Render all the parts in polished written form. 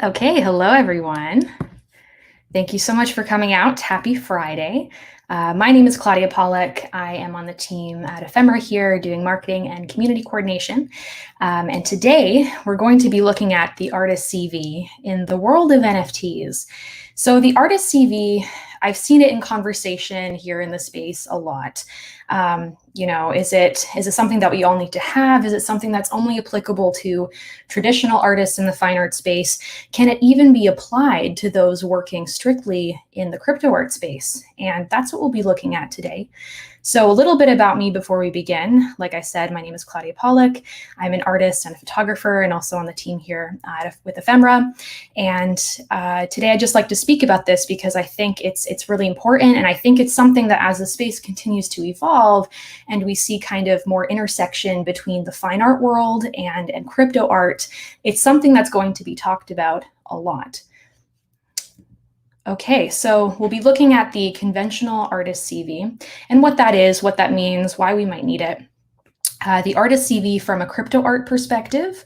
Okay, hello everyone. Thank you so much for coming out. Happy Friday. My name is Claudia Pollack. I am on the team at Ephemera here doing marketing and community coordination. And today we're going to be looking at the artist CV in the world of NFTs. So the artist CV, I've seen it in conversation here in the space a lot. Is it something that we all need to have? Is it something that's only applicable to traditional artists in the fine art space? Can it even be applied to those working strictly in the crypto art space? And that's what we'll be looking at today. So a little bit about me before we begin. Like I said, my name is Claudia Pollack. I'm an artist and a photographer and also on the team here with Ephemera. And today I'd just like to speak about this because I think it's really important. And I think it's something that as the space continues to evolve and we see kind of more intersection between the fine art world and crypto art, it's something that's going to be talked about a lot. Okay, so we'll be looking at the conventional artist CV and what that is, what that means, why we might need it. The artist CV from a crypto art perspective,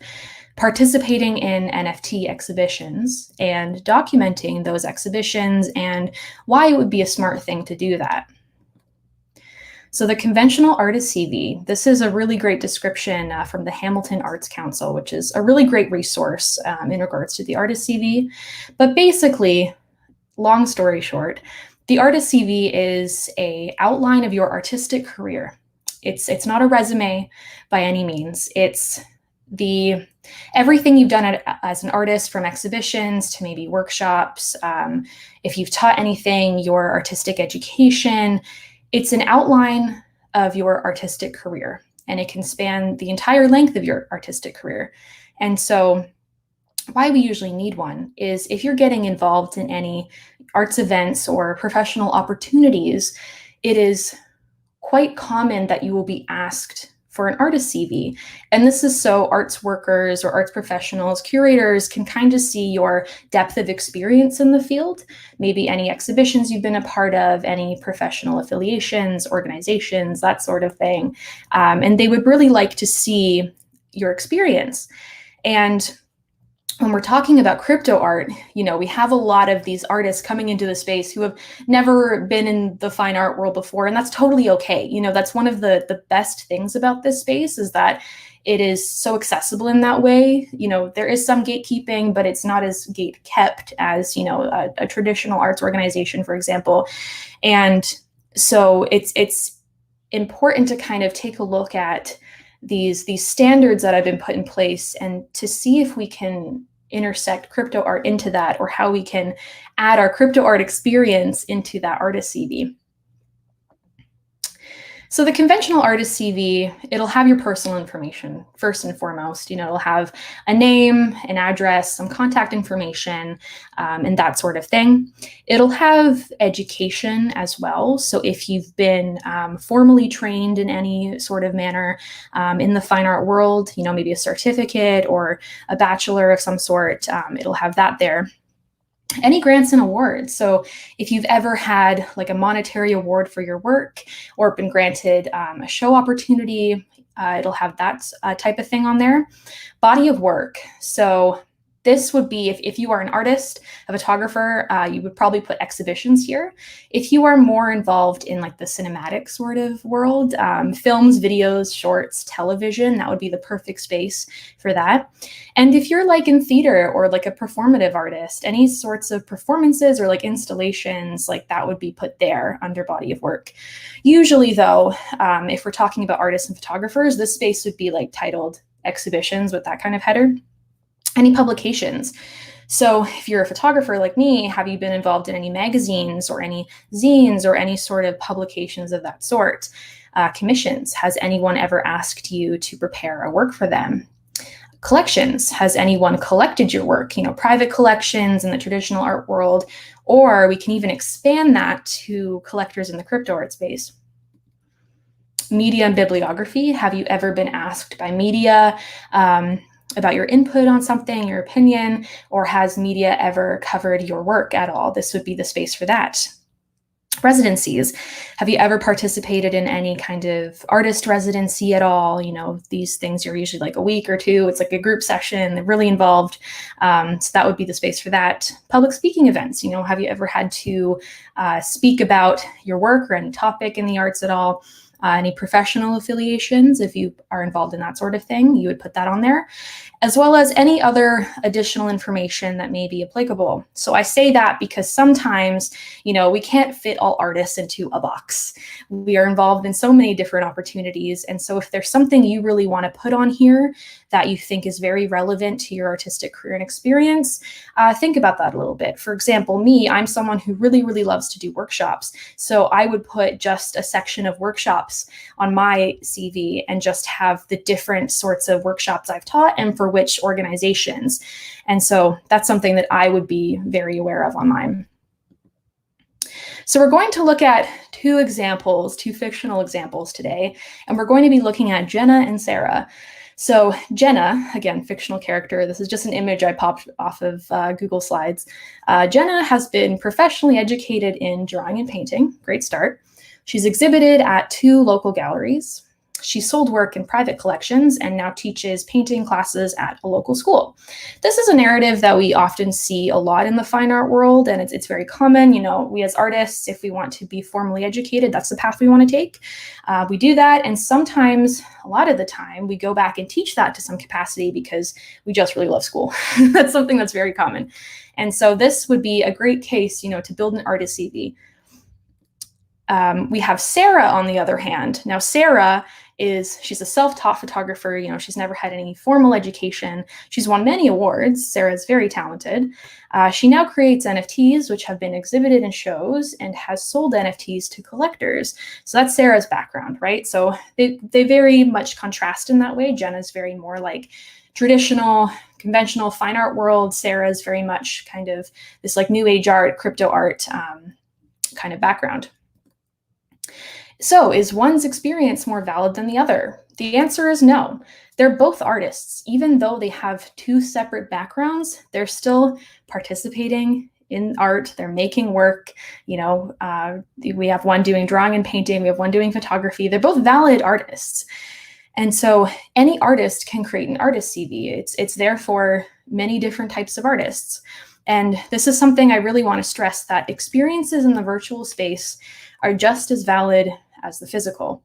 participating in NFT exhibitions and documenting those exhibitions and why it would be a smart thing to do that. So the conventional artist CV, this is a really great description from the Hamilton Arts Council, which is a really great resource in regards to the artist CV. But basically, long story short, the artist CV is an outline of your artistic career. It's not a resume by any means. It's everything you've done as an artist, from exhibitions to maybe workshops. If you've taught anything, your artistic education. It's an outline of your artistic career, and it can span the entire length of your artistic career. And so why we usually need one is if you're getting involved in any arts events or professional opportunities, it is quite common that you will be asked for an artist CV. And this is so arts workers or arts professionals, curators can kind of see your depth of experience in the field, maybe any exhibitions you've been a part of, any professional affiliations, organizations, that sort of thing. And they would really like to see your experience. And when we're talking about crypto art, we have a lot of these artists coming into the space who have never been in the fine art world before, and that's totally okay. That's one of the best things about this space is that it is so accessible in that way. There is some gatekeeping, but it's not as gate kept as, a traditional arts organization, for example. And so it's important to kind of take a look at these standards that have been put in place and to see if we can intersect crypto art into that, or how we can add our crypto art experience into that artist CV. So the conventional artist CV, it'll have your personal information first and foremost. It'll have a name, an address, some contact information, and that sort of thing. It'll have education as well. So if you've been formally trained in any sort of manner in the fine art world, maybe a certificate or a bachelor of some sort, it'll have that there. Any grants and awards. So if you've ever had like a monetary award for your work or been granted a show opportunity, it'll have that type of thing on there. Body of work. So this would be if you are an artist, a photographer, you would probably put exhibitions here. If you are more involved in like the cinematic sort of world, films, videos, shorts, television, that would be the perfect space for that. And if you're like in theater or like a performative artist, any sorts of performances or like installations, like that would be put there under body of work. Usually though, if we're talking about artists and photographers, this space would be like titled exhibitions with that kind of header. Any publications. So if you're a photographer like me, have you been involved in any magazines or any zines or any sort of publications of that sort? Commissions. Has anyone ever asked you to prepare a work for them? Collections. Has anyone collected your work? Private collections in the traditional art world, or we can even expand that to collectors in the crypto art space. Media and bibliography. Have you ever been asked by media about your input on something, your opinion, or has media ever covered your work at all? This would be the space for that. Residencies. Have you ever participated in any kind of artist residency at all? You know, these things are usually like a week or two. It's like a group session. They're really involved. So that would be the space for that. Public speaking events. You know, have you ever had to speak about your work or any topic in the arts at all? Any professional affiliations, if you are involved in that sort of thing, you would put that on there, as well as any other additional information that may be applicable. So I say that because sometimes, you know, we can't fit all artists into a box. We are involved in so many different opportunities. And so if there's something you really want to put on here that you think is very relevant to your artistic career and experience, think about that a little bit. For example, me, I'm someone who really, really loves to do workshops. So I would put just a section of workshops on my CV and just have the different sorts of workshops I've taught and for which organizations. And so that's something that I would be very aware of on mine. So we're going to look at two fictional examples today, and we're going to be looking at Jenna and Sarah. So Jenna, again, fictional character. This is just an image I popped off of Google Slides. Jenna has been professionally educated in drawing and painting. Great start. She's exhibited at 2 local galleries. She sold work in private collections and now teaches painting classes at a local school. This is a narrative that we often see a lot in the fine art world, and it's very common. You know, we as artists, if we want to be formally educated, that's the path we want to take. We do that, and sometimes, a lot of the time, we go back and teach that to some capacity because we just really love school. That's something that's very common. And so this would be a great case, you know, to build an artist CV. We have Sarah on the other hand. Now, Sarah she's a self-taught photographer. You know, she's never had any formal education. She's won many awards. Sarah's very talented. She now creates NFTs, which have been exhibited in shows, and has sold NFTs to collectors. So that's Sarah's background, right? So they very much contrast in that way. Jenna's very more like traditional, conventional fine art world. Sarah's very much kind of this like new age art, crypto art kind of background. So is one's experience more valid than the other? The answer is no. They're both artists. Even though they have 2 separate backgrounds, they're still participating in art. They're making work. You know, we have one doing drawing and painting. We have one doing photography. They're both valid artists. And so any artist can create an artist CV. It's there for many different types of artists. And this is something I really want to stress, that experiences in the virtual space are just as valid as the physical,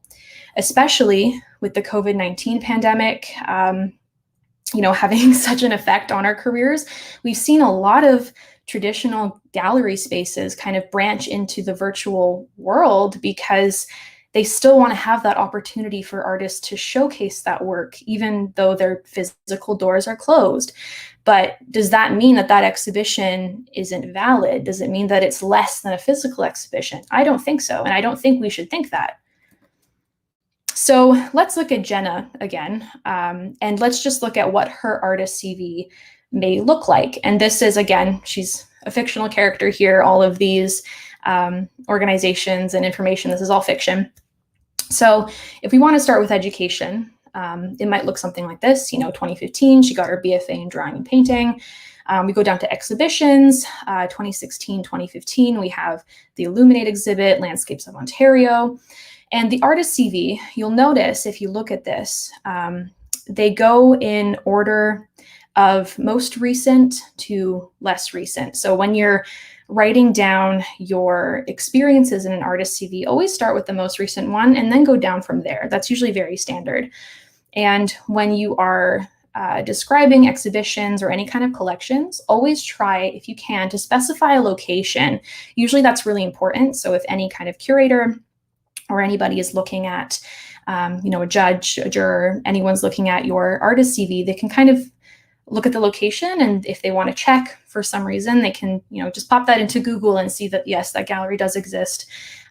especially with the COVID-19 pandemic, you know, having such an effect on our careers. We've seen a lot of traditional gallery spaces kind of branch into the virtual world because they still want to have that opportunity for artists to showcase that work, even though their physical doors are closed. But does that mean that that exhibition isn't valid? Does it mean that it's less than a physical exhibition? I don't think so, and I don't think we should think that. So let's look at Jenna again, and let's just look at what her artist CV may look like. And this is, again, she's a fictional character here. All of these organizations and information, this is all fiction. So if we want to start with education, it might look something like this. You know, 2015, she got her BFA in drawing and painting. We go down to exhibitions, 2016, 2015, we have the Illuminate exhibit, Landscapes of Ontario. And the artist CV, you'll notice if you look at this, they go in order of most recent to less recent. So when you're writing down your experiences in an artist CV, always start with the most recent one and then go down from there. That's usually very standard. And when you are describing exhibitions or any kind of collections, always try, if you can, to specify a location. Usually that's really important. So if any kind of curator or anybody is looking at, you know, a judge, a juror, anyone's looking at your artist CV, they can kind of look at the location, and if they want to check for some reason, they can, you know, just pop that into Google and see that, yes, that gallery does exist,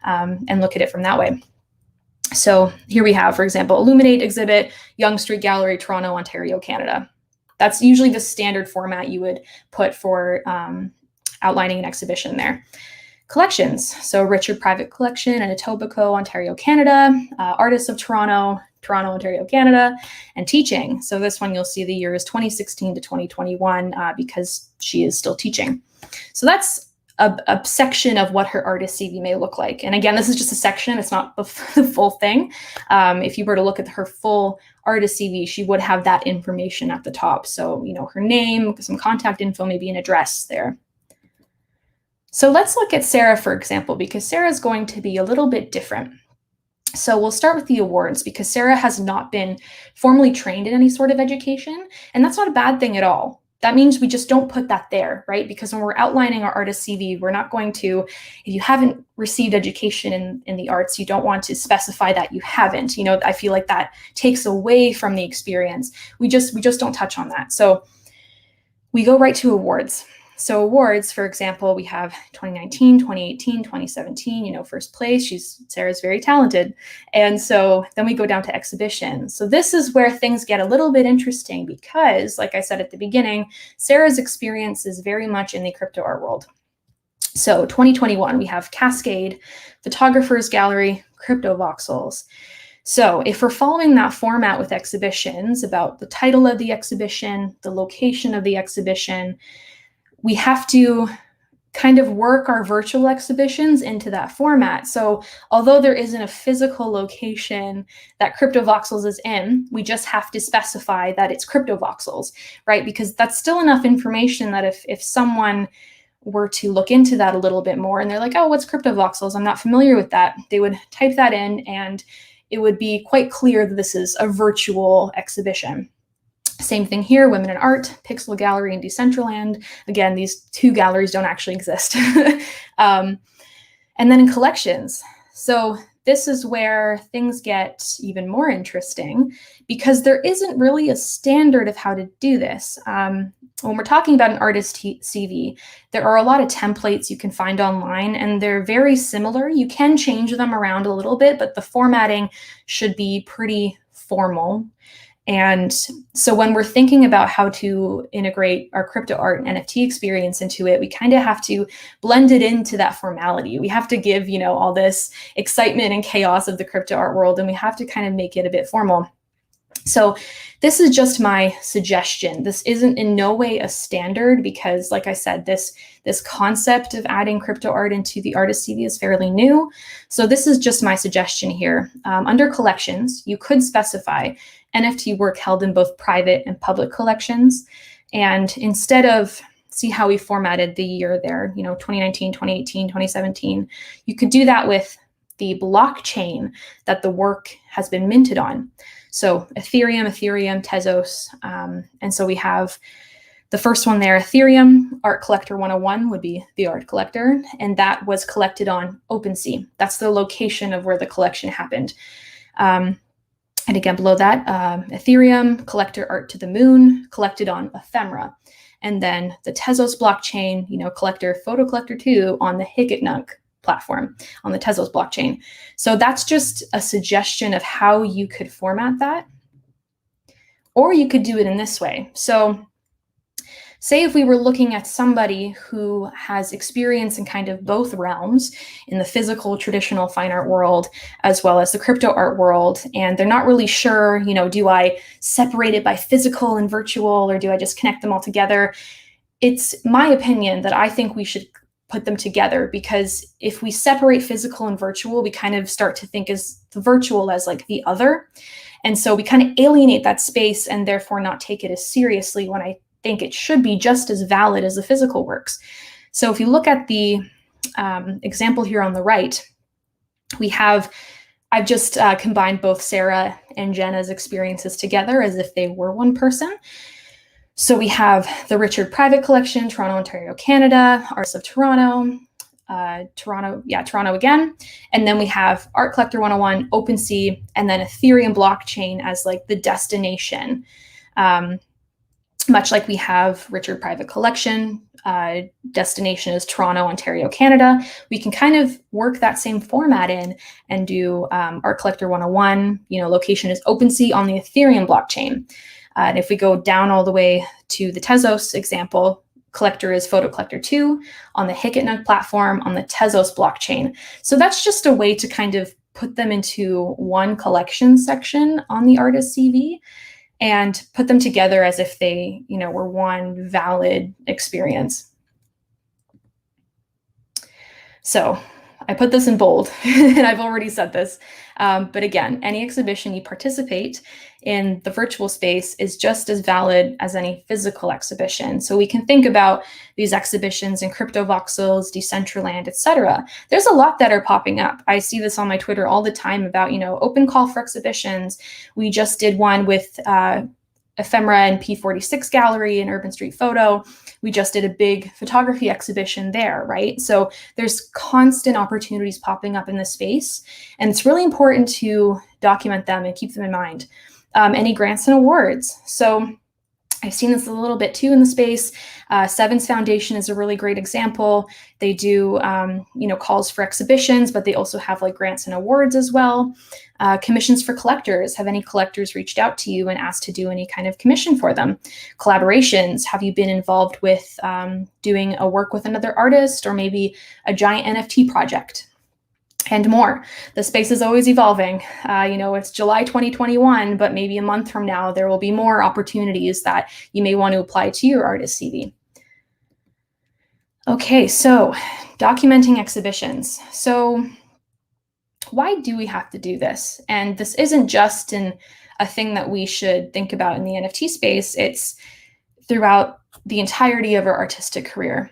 and look at it from that way. So here we have, for example, Illuminate exhibit, Yonge Street Gallery, Toronto, Ontario, Canada. That's usually the standard format you would put for outlining an exhibition there. Collections, so Richard Private Collection in Etobicoke, Ontario, Canada, Artists of Toronto, Toronto, Ontario, Canada, and teaching. So this one you'll see the year is 2016 to 2021 because she is still teaching. So that's a section of what her artist CV may look like. And again, this is just a section, it's not the full thing. If you were to look at her full artist CV, she would have that information at the top. So, her name, some contact info, maybe an address there. So let's look at Sarah, for example, because Sarah is going to be a little bit different. So we'll start with the awards because Sarah has not been formally trained in any sort of education, and that's not a bad thing at all. That means we just don't put that there, right? Because when we're outlining our artist CV, we're not going to, if you haven't received education in the arts, you don't want to specify that you haven't. I feel like that takes away from the experience. We just don't touch on that. So we go right to awards. So awards, for example, we have 2019, 2018, 2017, first place. Sarah's very talented. And so then we go down to exhibitions. So this is where things get a little bit interesting because, like I said at the beginning, Sarah's experience is very much in the crypto art world. So 2021, we have Cascade, Photographers Gallery, Crypto Voxels. So if we're following that format with exhibitions about the title of the exhibition, the location of the exhibition, we have to kind of work our virtual exhibitions into that format. So although there isn't a physical location that Crypto Voxels is in, we just have to specify that it's Crypto Voxels, right? Because that's still enough information that if someone were to look into that a little bit more and they're like, oh, what's Crypto Voxels? I'm not familiar with that. They would type that in and it would be quite clear that this is a virtual exhibition. Same thing here, Women in Art, Pixel Gallery, and Decentraland. Again, these two galleries don't actually exist. And then in collections. So this is where things get even more interesting because there isn't really a standard of how to do this. When we're talking about an artist CV, there are a lot of templates you can find online and they're very similar. You can change them around a little bit, but the formatting should be pretty formal. And so when we're thinking about how to integrate our crypto art and NFT experience into it, we kind of have to blend it into that formality. We have to give, all this excitement and chaos of the crypto art world, and we have to kind of make it a bit formal. So this is just my suggestion. This isn't in no way a standard because, like I said, this concept of adding crypto art into the artist CV is fairly new. So this is just my suggestion here. Under collections, you could specify NFT work held in both private and public collections. And instead of, see how we formatted the year there, 2019, 2018, 2017, you could do that with the blockchain that the work has been minted on. So Ethereum, Tezos. And so we have the first one there, Ethereum, Art Collector 101 would be the art collector. And that was collected on OpenSea. That's the location of where the collection happened. And again, below that, Ethereum, Collector Art to the Moon, collected on Ephemera. And then the Tezos blockchain, Collector Photo Collector 2 on the Higgitnunk platform on the Tezos blockchain. So that's just a suggestion of how you could format that. Or you could do it in this way. So say if we were looking at somebody who has experience in kind of both realms, in the physical traditional fine art world, as well as the crypto art world, and they're not really sure, do I separate it by physical and virtual, or do I just connect them all together? It's my opinion that I think we should put them together, because if we separate physical and virtual, we kind of start to think as the virtual as like the other. And so we kind of alienate that space and therefore not take it as seriously when I think it should be just as valid as the physical works. So if you look at the example here on the right, I've just combined both Sarah and Jenna's experiences together as if they were one person. So we have the Richard Private Collection, Toronto, Ontario, Canada, Artists of Toronto, Toronto again. And then we have Art Collector 101, OpenSea, and then Ethereum blockchain as like the destination. Much like we have Richard Private Collection, destination is Toronto, Ontario, Canada. We can kind of work that same format in and do Art Collector 101, location is OpenSea on the Ethereum blockchain. And if we go down all the way to the Tezos example, collector is Photo Collector 2 on the Higgitnunk platform on the Tezos blockchain. So that's just a way to kind of put them into one collection section on the artist CV and put them together as if they, were one valid experience. So I put this in bold, and I've already said this. But again, any exhibition you participate in the virtual space is just as valid as any physical exhibition. So we can think about these exhibitions in CryptoVoxels, Decentraland, etc. There's a lot that are popping up. I see this on my Twitter all the time about, open call for exhibitions. We just did one with Ephemera and P46 Gallery and Urban Street Photo. We just did a big photography exhibition there, right? So there's constant opportunities popping up in this space, and it's really important to document them and keep them in mind. Any grants and awards. So I've seen this a little bit too in the space. Sevens Foundation is a really great example. They do, calls for exhibitions, but they also have like grants and awards as well. Commissions for collectors. Have any collectors reached out to you and asked to do any kind of commission for them? Collaborations. Have you been involved with doing a work with another artist or maybe a giant NFT project? And more. The space is always evolving. It's July 2021, but maybe a month from now, there will be more opportunities that you may want to apply to your artist CV. Okay, so documenting exhibitions. So why do we have to do this? And this isn't just a thing that we should think about in the NFT space. It's throughout the entirety of our artistic career.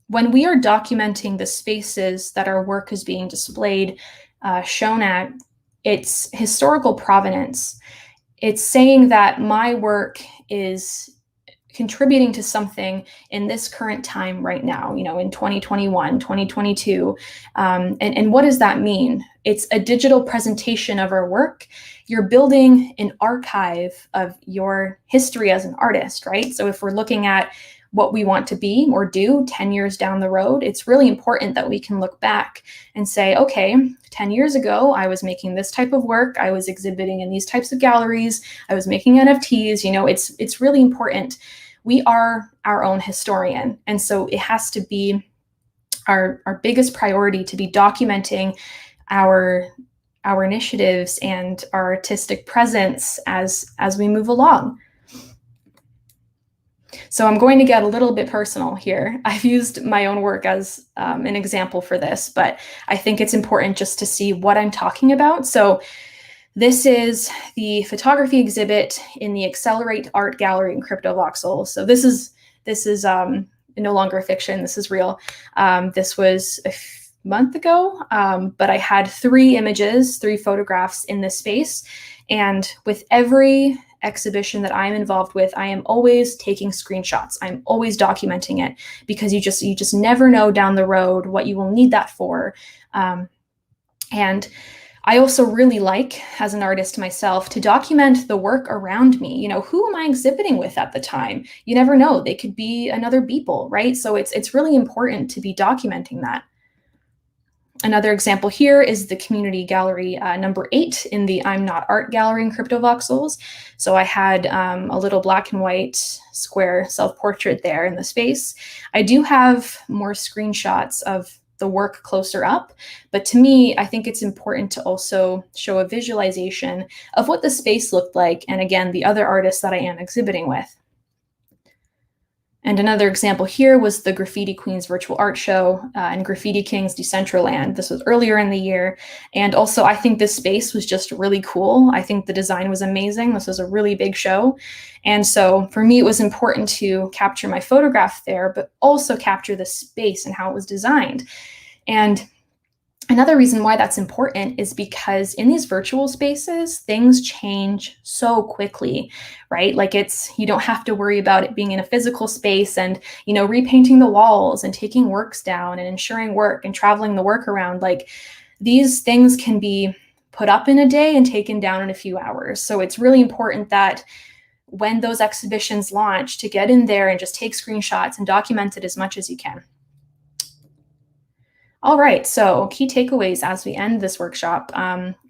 When we are documenting the spaces that our work is being displayed, shown at, its historical provenance. It's saying that my work is contributing to something in this current time right now, in 2021, 2022. And what does that mean? It's a digital presentation of our work. You're building an archive of your history as an artist, right? So if we're looking at what we want to be or do 10 years down the road, it's really important that we can look back and say, okay, 10 years ago, I was making this type of work. I was exhibiting in these types of galleries. I was making NFTs. It's really important. We are our own historian. And so it has to be our biggest priority to be documenting our initiatives and our artistic presence as we move along. So I'm going to get a little bit personal here. I've used my own work as an example for this, but I think it's important just to see what I'm talking about. So this is the photography exhibit in the Accelerate Art Gallery in CryptoVoxels. So this is no longer fiction. This is real. This was a month ago, but I had 3 images, 3 photographs in this space. And with every exhibition that I'm involved with, I am always taking screenshots. I'm always documenting it because you just never know down the road what you will need that for. And I also really like, as an artist myself, to document the work around me. Who am I exhibiting with at the time? You never know. They could be another Beeple, right? So it's really important to be documenting that. Another example here is the community gallery number 8 in the I'm Not Art gallery in CryptoVoxels. So I had a little black and white square self-portrait there in the space. I do have more screenshots of the work closer up, but to me, I think it's important to also show a visualization of what the space looked like, and again, the other artists that I am exhibiting with. And another example here was the Graffiti Queens virtual art show and Graffiti Kings Decentraland. This was earlier in the year. And also, I think this space was just really cool. I think the design was amazing. This was a really big show. And so for me, it was important to capture my photograph there, but also capture the space and how it was designed. And another reason why that's important is because in these virtual spaces, things change so quickly, right? Like you don't have to worry about it being in a physical space and, repainting the walls and taking works down and ensuring work and traveling the work around. Like these things can be put up in a day and taken down in a few hours. So it's really important that when those exhibitions launch, to get in there and just take screenshots and document it as much as you can. All right, so key takeaways as we end this workshop.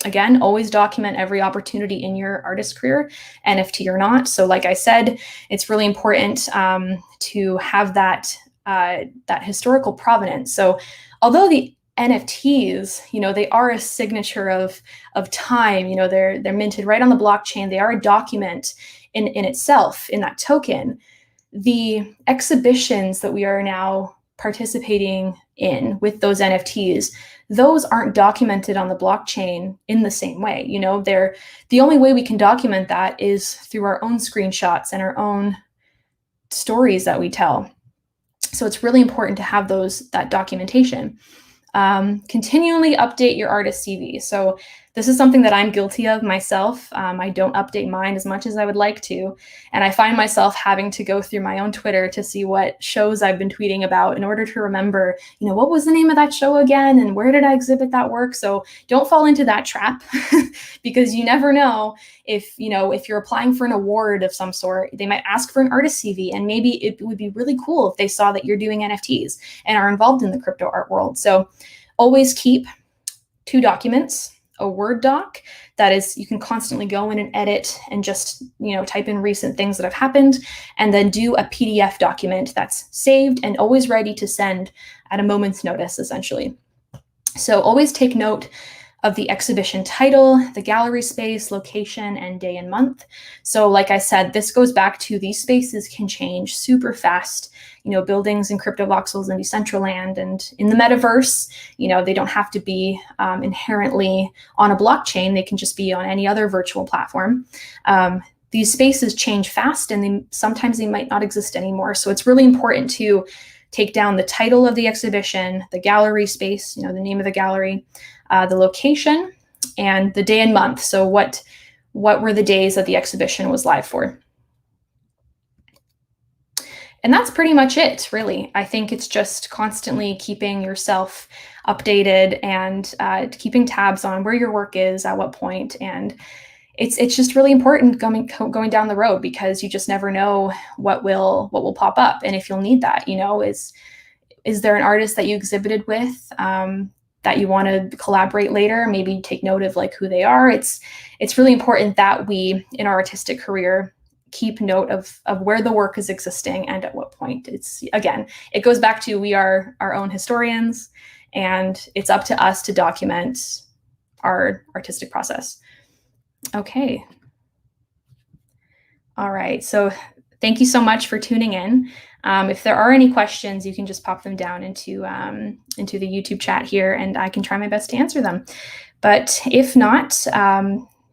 Again, always document every opportunity in your artist career, NFT or not. So like I said, it's really important to have that historical provenance. So although the NFTs, they are a signature of time, they're minted right on the blockchain, they are a document in itself, in that token. The exhibitions that we are now participating in with those NFTs, those aren't documented on the blockchain in the same way. The only way we can document that is through our own screenshots and our own stories that we tell. So it's really important to have that documentation. Continually update your artist CV. So this is something that I'm guilty of myself. I don't update mine as much as I would like to. And I find myself having to go through my own Twitter to see what shows I've been tweeting about in order to remember, what was the name of that show again? And where did I exhibit that work? So don't fall into that trap because you never know if you're applying for an award of some sort, they might ask for an artist CV, and maybe it would be really cool if they saw that you're doing NFTs and are involved in the crypto art world. So always keep 2 documents, a Word doc that is, you can constantly go in and edit and just, type in recent things that have happened, and then do a PDF document that's saved and always ready to send at a moment's notice, essentially. So always take note of the exhibition title, the gallery space, location, and day and month. So like I said, this goes back to these spaces can change super fast. Buildings in crypto voxels and Decentraland and in the metaverse, they don't have to be inherently on a blockchain. They can just be on any other virtual platform. These spaces change fast, and sometimes they might not exist anymore. So it's really important to take down the title of the exhibition, the gallery space, the name of the gallery, the location, and the day and month. So what were the days that the exhibition was live for? And that's pretty much it, really. I think it's just constantly keeping yourself updated and keeping tabs on where your work is at what point. And it's just really important going down the road, because you just never know what will pop up and if you'll need that. Is there an artist that you exhibited with that you want to collaborate later? Maybe take note of who they are. It's really important that we, in our artistic career, keep note of where the work is existing and at what point. It goes back to, we are our own historians, and it's up to us to document our artistic process. Okay. All right. So thank you so much for tuning in. If there are any questions, you can just pop them down into the YouTube chat here, and I can try my best to answer them. But if not,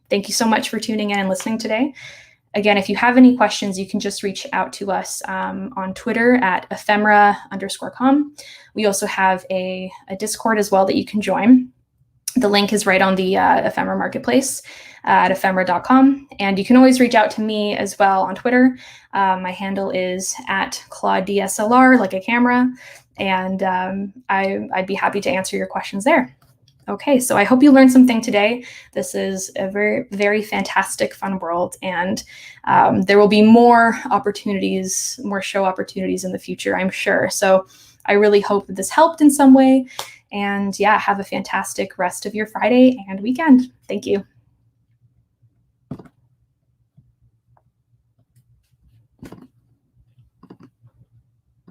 thank you so much for tuning in and listening today. Again, if you have any questions, you can just reach out to us on Twitter at ephemera_com. We also have a Discord as well that you can join. The link is right on the Ephemera Marketplace at ephemera.com. And you can always reach out to me as well on Twitter. My handle is at ClaudeDSLR, like a camera. And I'd be happy to answer your questions there. Okay, so I hope you learned something today. This is a very, very fantastic, fun world, and there will be more opportunities, more show opportunities in the future, I'm sure. So I really hope that this helped in some way, and yeah, have a fantastic rest of your Friday and weekend. Thank you.